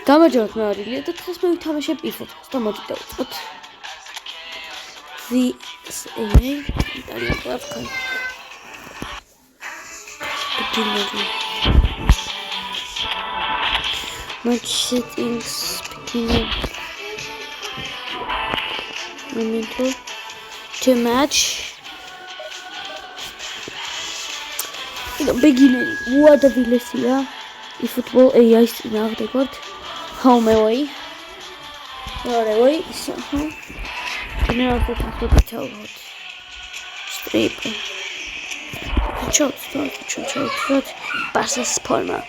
გამარჯობათ, მე ვარ ილია და დღეს მე ვთამაშებ eFootball-ს და მოდი დავიწყოთ. Იტალია კლუბთან. Match settings beginning. Momento to match. Beginning. What a vilessia. eFootball AI now record. Home away. Away. So. Now I put the towel out. Strip. Chot. Passes Palma.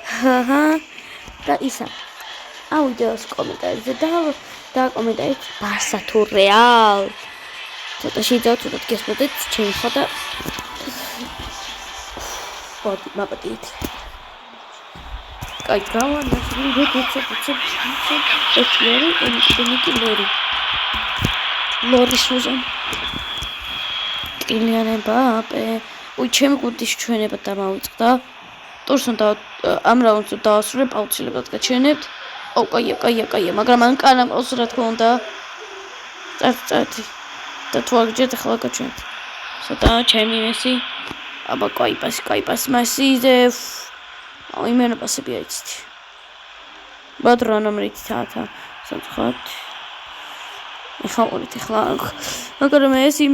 Haha. Da isa. Audios komentários. Da komentários. Barça to Real. Ცოტა შეიძლება ცოტა გესმოდეთ ჩემი ხოდა. მაპატიეთ. Კაი, გავანახე ლორი სუზან. კილიან ემბაპე. ჩემი გუნდის ჩვენება დამავიწყდა. ტურსონ და ამ რაუნდს დავასრულებ, აუცილებლად გაჩვენებთ. კაია, მაგრამ ან კანაპოს რა თქმა უნდა. წარწი. და თუ არ გჯერთ, ახლა გაჩვენებთ. ცოტა ჩემი მესი. აბა კაი პასი მასიზე. იმენა პასები აიცით. ბადრა ნომრით თათა. სამწუხაროდ. ეხლა მაგრამ მესი.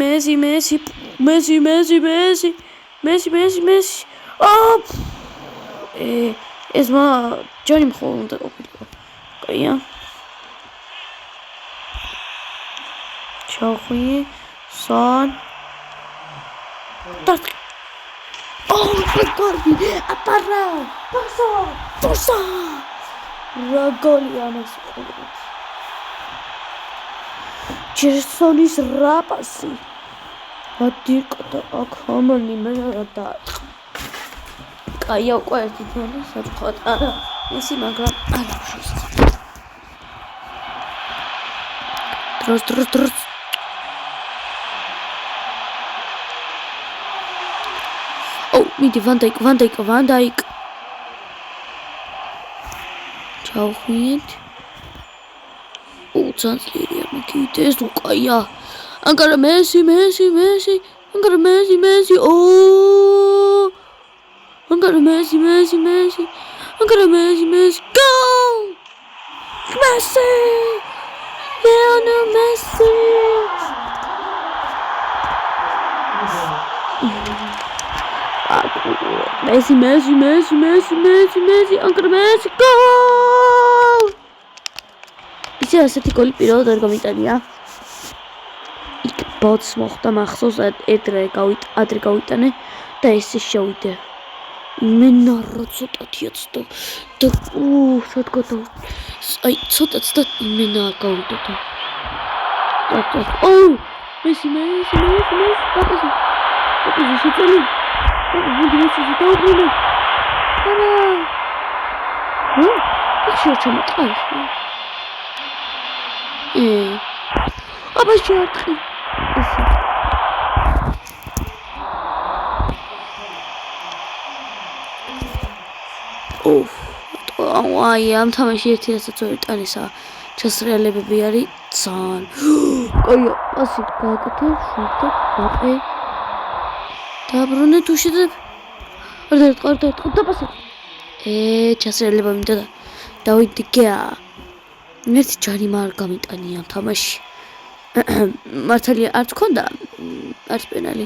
ეს მა ჯონი მხოლოდ უნდა ყოფილიყო. კაია. ჩახვი სან ტაკ გოლი აპარა ფორსა რა გოლი ამას ყურეთ ჯერსონის რაპასი ადირკდა აქ ამანი მე რა და კაია უკვე ერთი თვალი საწყოთ არა ისი მაგრამ არა დროს მიდი ვანდაიკ ჩავხვიეთ უცანცლერია მოგივით ეს უკაია ანგარა მესი ანგარა მესი ანგარა მესი გოლ მესი Lionel Messi Messi, Uncle Messi, goal! ისე ასეთი გოლი პირველად არ გამიტანია. იქ ბოც მოხდა მახსოვს ადრე გავიტანე და ესე შევიდე. იმენა რა ცოტათიაც და სადგოდა. აი ცოტაც და იმენა გავიდო და. Messi, შეტელი. Messi დაუბრუნე. არა. შეჩამოყავს. აბა შეარტყი. ესე. აი ამ თამაში ერთი რასაც ვერ ტანისა ჩასრიალებები არის ძალიან. კაია, პასი გააკეთე, შევდა, ბაპე. დაბრუნე თუ შეიძლება. არ დაპასე. ჩასრიალება მინდა და დავიდიგეა. ერთი ჯარიმა არ გამიტანია ამ თამაში. მართალია არც ქონდა არც პენალი.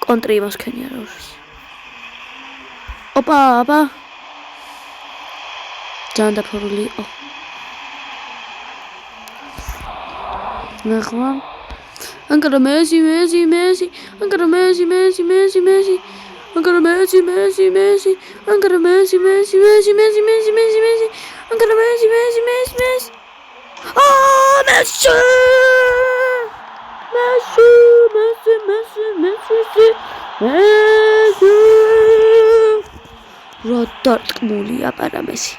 კონტრი იმას ქენია რა უშვის. ოპა. ჯანდაფორული იყო. ნახვა. ანგარა მესი. ანგარა მესი. ანგარა მესი. ანგარა მესი. რა დარტყმულია პარა მესი.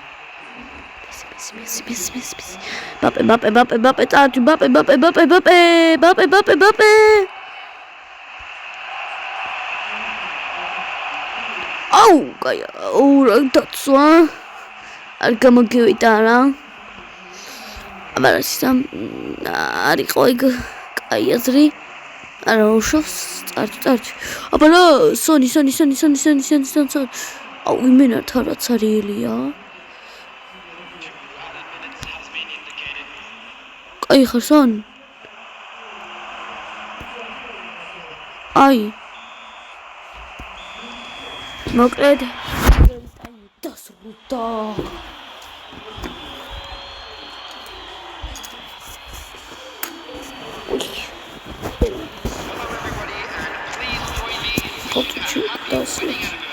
ბაპე წარჩი ბაპე აუ კაი რა დაცვა არ გამოგივიდა რა აბა სამ არისო ეგ კაი აზრი არა უშავს წარჩ აბა რა სონი აუ იმენა თარაც არიელია კაი ხარ სონ აი მოკლედ დასრულდა ფოტოჩი დასრულდა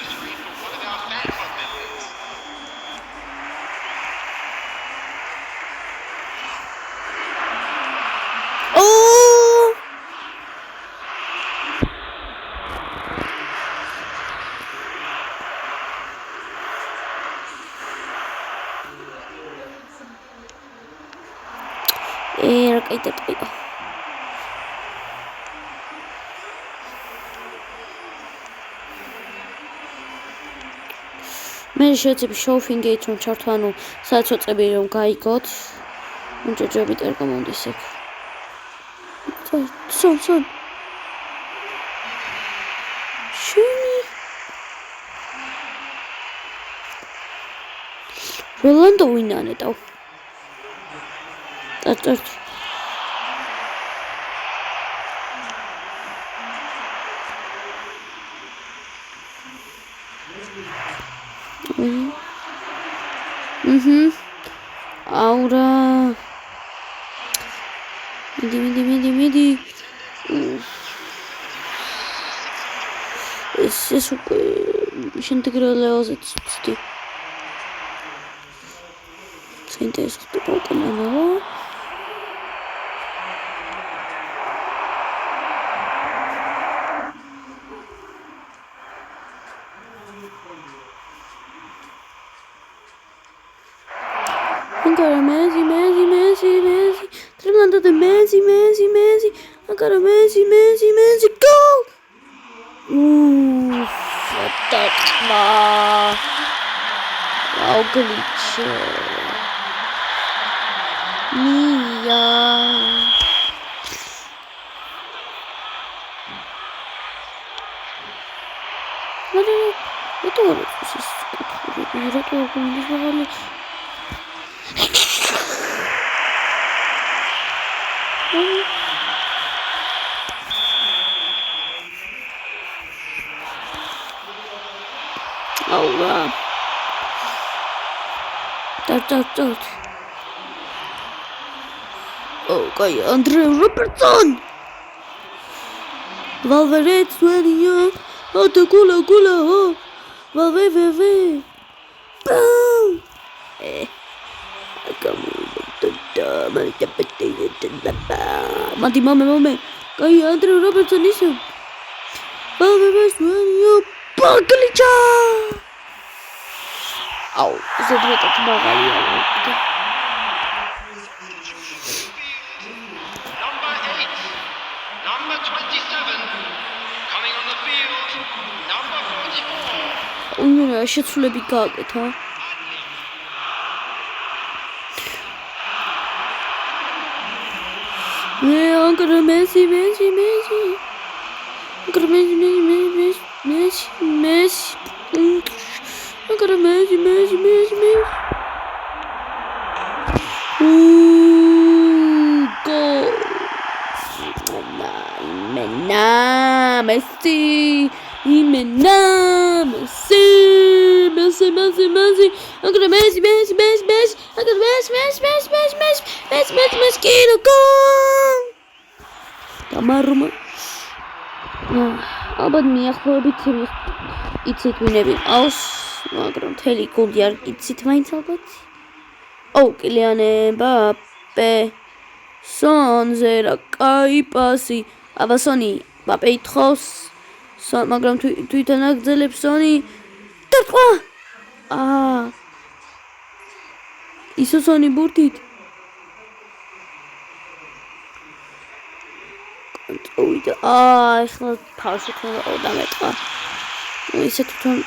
რა კაი დატყიდა მე შეეცები შოუფინგეით რომ ჩართო ანუ სადაც ვაწები რომ გაიგოთ უნჯეჯებით არ გამომდის ეგ სონ შენი როლანდო ვინანეტავ წარჩ აურა მიდი ეს უკვე შემდეგ როლეოზე ცუცდი საინტერესო ხდება უკანა Agora Messi, driblando de Messi, agora Messi, gol! Fantasma! Wow, glitch! Mia! Aura. Start. Okay, Andre Robertson. Valverde, Sueño. Oh, te culo. Oh. Valverde. Boom. Mati, mame. Kaya Andre Robertson iso. Valverde, Sueño. Bagalicha. Au, isso devia estar tudo avaliado. Number 27 coming on the field. Number 44. Unul შეცვლები გააკეთა. Agora Messi. Agora Messi. Agora Messi. Gol. Messi. Agora Messi. Agora Messi. Gol. Tamaruma. ალბათ მიახლოებით იცით ვინები ყავს, მაგრამ მთელი გუნდი არ იცით მაინც ალბათ. კილიან მბაპე, სონზე რა კაი პასი. აბა სონი, მბაპე ითხოვს, მაგრამ თვითონ აგრძელებს სონი. დარტყმა. ისოსონი ბურთით. წავიდა. ეხლა თავში თქონდა 20 მეტყვა. ისე თვითონ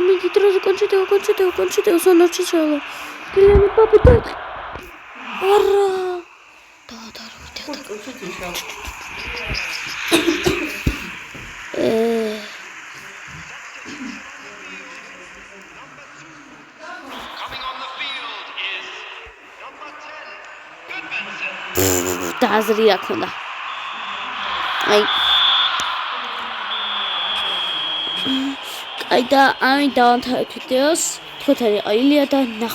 მიდი დროზე კონჩიტეო სანარჩი ჩალა. გილენი პაპი და არა. Coming on the field is number 10, Goodmanson. დააზრი რა ქონდა. აი და ამი დავანთავეთ ვიდეოს. თქვენ არის აილია და ნახ